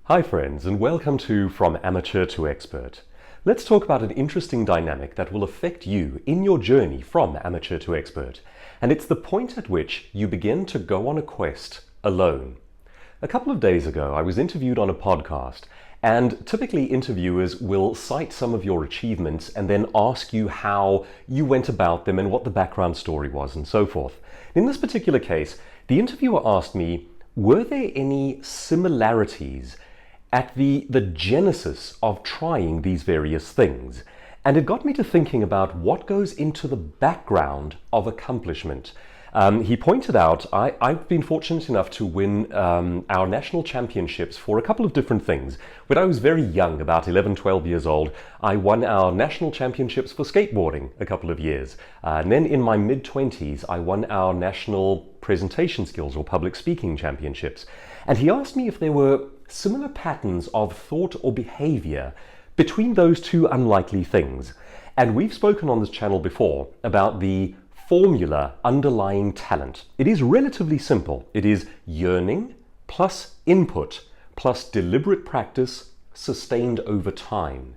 Hi friends, and welcome to From Amateur to Expert. Let's talk about an interesting dynamic that will affect you in your journey from amateur to expert. And it's the point at which you begin to go on a quest alone. A couple of days ago, I was interviewed on a podcast, and typically interviewers will cite some of your achievements and then ask you how you went about them and what the background story was and so forth. In this particular case, the interviewer asked me, were there any similarities at the genesis of trying these various things? And it got me to thinking about what goes into the background of accomplishment. He pointed out, I've been fortunate enough to win our national championships for a couple of different things. When I was very young, about 11, 12 years old, I won our national championships for skateboarding a couple of years. And then in my mid-20s, I won our national presentation skills or public speaking championships. And he asked me if there were similar patterns of thought or behavior between those two unlikely things. And we've spoken on this channel before about the formula underlying talent. It is relatively simple. It is yearning plus input plus deliberate practice sustained over time.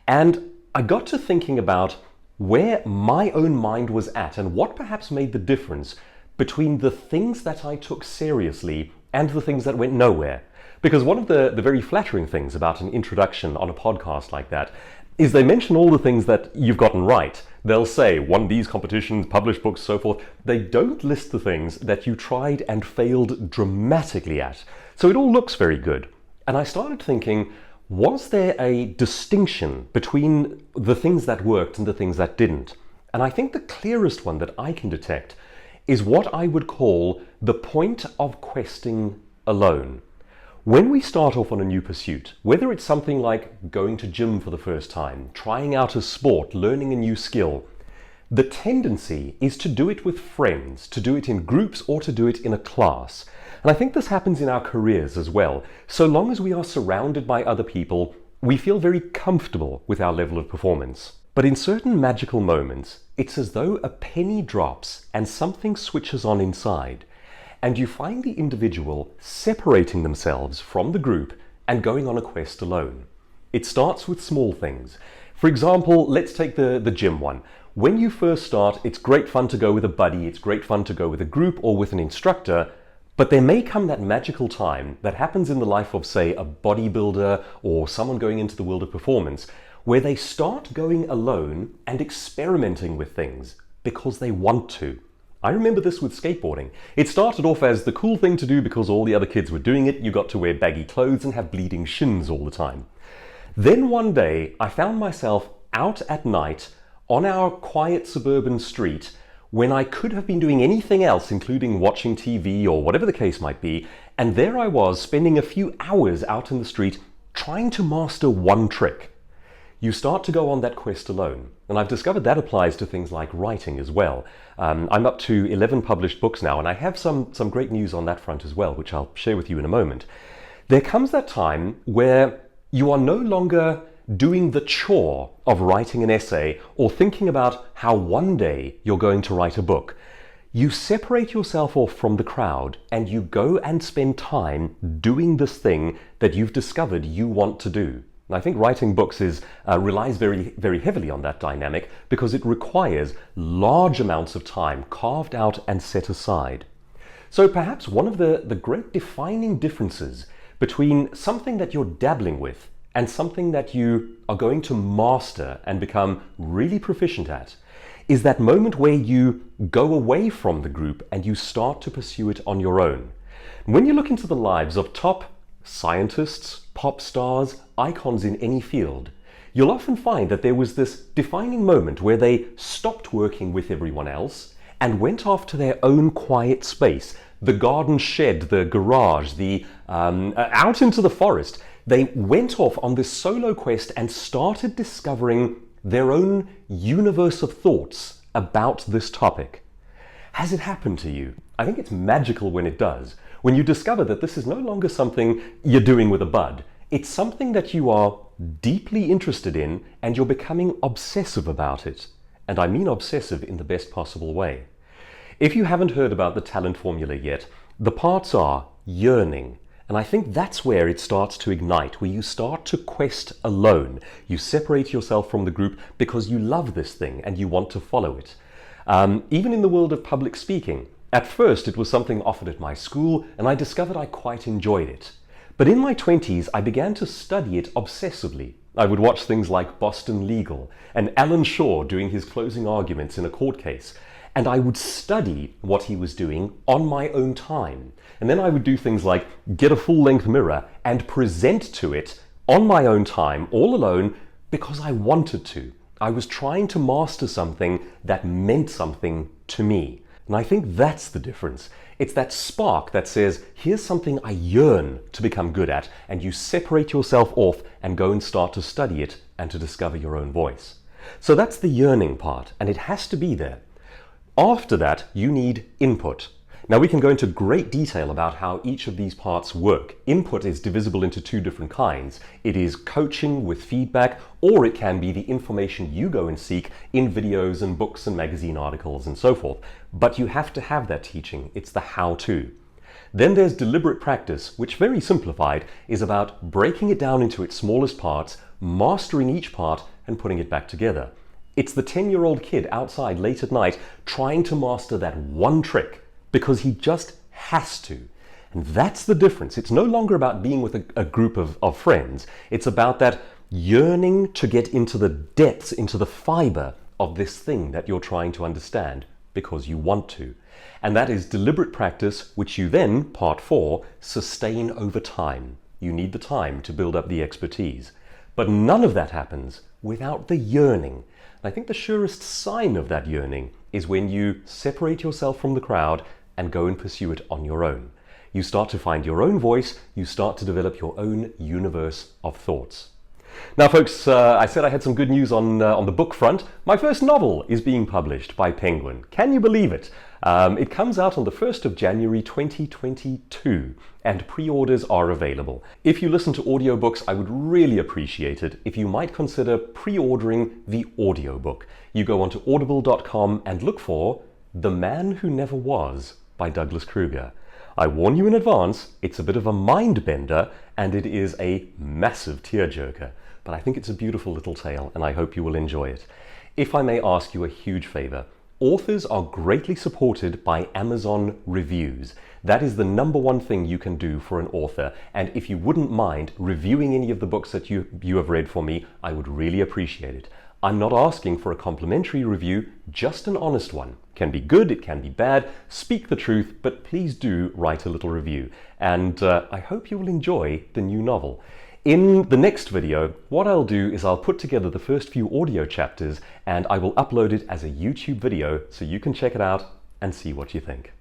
And I got to thinking about where my own mind was at and what perhaps made the difference between the things that I took seriously and the things that went nowhere. Because one of the very flattering things about an introduction on a podcast like that is they mention all the things that you've gotten right. They'll say, won these competitions, published books, so forth. They don't list the things that you tried and failed dramatically at. So it all looks very good. And I started thinking, was there a distinction between the things that worked and the things that didn't? And I think the clearest one that I can detect is what I would call the point of questing alone. When we start off on a new pursuit, whether it's something like going to gym for the first time, trying out a sport, learning a new skill, the tendency is to do it with friends, to do it in groups, or to do it in a class. And I think this happens in our careers as well. So long as we are surrounded by other people, we feel very comfortable with our level of performance. But in certain magical moments, it's as though a penny drops and something switches on inside. And you find the individual separating themselves from the group and going on a quest alone. It starts with small things. For example, let's take the gym one. When you first start, it's great fun to go with a buddy, it's great fun to go with a group or with an instructor, but there may come that magical time that happens in the life of, say, a bodybuilder or someone going into the world of performance, where they start going alone and experimenting with things because they want to. I remember this with skateboarding. It started off as the cool thing to do because all the other kids were doing it. You got to wear baggy clothes and have bleeding shins all the time. Then one day, I found myself out at night on our quiet suburban street when I could have been doing anything else, including watching TV or whatever the case might be. And there I was spending a few hours out in the street trying to master one trick. You start to go on that quest alone. And I've discovered that applies to things like writing as well. I'm up to 11 published books now, and I have some great news on that front as well, which I'll share with you in a moment. There comes that time where you are no longer doing the chore of writing an essay or thinking about how one day you're going to write a book. You separate yourself off from the crowd and you go and spend time doing this thing that you've discovered you want to do. And I think writing books relies very, very heavily on that dynamic because it requires large amounts of time carved out and set aside. So perhaps one of the great defining differences between something that you're dabbling with and something that you are going to master and become really proficient at is that moment where you go away from the group and you start to pursue it on your own. When you look into the lives of top scientists, pop stars, icons in any field, you'll often find that there was this defining moment where they stopped working with everyone else and went off to their own quiet space, the garden shed, the garage, out into the forest. They went off on this solo quest and started discovering their own universe of thoughts about this topic. Has it happened to you? I think it's magical when it does. When you discover that this is no longer something you're doing with a bud, it's something that you are deeply interested in and you're becoming obsessive about it. And I mean obsessive in the best possible way. If you haven't heard about the talent formula yet, the parts are yearning, And I think that's where it starts to ignite, where you start to quest alone. You separate yourself from the group because you love this thing and you want to follow it. Even in the world of public speaking, at first it was something offered at my school and I discovered I quite enjoyed it. But in my 20s, I began to study it obsessively. I would watch things like Boston Legal and Alan Shaw doing his closing arguments in a court case. And I would study what he was doing on my own time. And then I would do things like get a full-length mirror and present to it on my own time, all alone, because I wanted to. I was trying to master something that meant something to me. And I think that's the difference. It's that spark that says, here's something I yearn to become good at, and you separate yourself off and go and start to study it and to discover your own voice. So that's the yearning part, and it has to be there. After that, you need input. Now we can go into great detail about how each of these parts work. Input is divisible into two different kinds. It is coaching with feedback, or it can be the information you go and seek in videos and books and magazine articles and so forth. But you have to have that teaching. It's the how-to. Then there's deliberate practice, which very simplified is about breaking it down into its smallest parts, mastering each part and putting it back together. It's the 10-year-old kid outside late at night trying to master that one trick because he just has to. And that's the difference. It's no longer about being with a group of friends. It's about that yearning to get into the depths, into the fiber of this thing that you're trying to understand because you want to. And that is deliberate practice, which you then, part 4, sustain over time. You need the time to build up the expertise. But none of that happens without the yearning. I think the surest sign of that yearning is when you separate yourself from the crowd and go and pursue it on your own. You start to find your own voice, you start to develop your own universe of thoughts. Now folks, I said I had some good news on the book front. My first novel is being published by Penguin. Can you believe it? It comes out on the 1st of January 2022 and pre-orders are available. If you listen to audiobooks, I would really appreciate it if you might consider pre-ordering the audiobook. You go onto audible.com and look for The Man Who Never Was by Douglas Kruger. I warn you in advance, it's a bit of a mind bender and it is a massive tearjerker, but I think it's a beautiful little tale and I hope you will enjoy it. If I may ask you a huge favor, authors are greatly supported by Amazon reviews. That is the #1 thing you can do for an author, and if you wouldn't mind reviewing any of the books that you have read for me, I would really appreciate it. I'm not asking for a complimentary review, just an honest one. Can be good, it can be bad, speak the truth, but please do write a little review. And I hope you will enjoy the new novel. In the next video, what I'll do is I'll put together the first few audio chapters and I will upload it as a YouTube video so you can check it out and see what you think.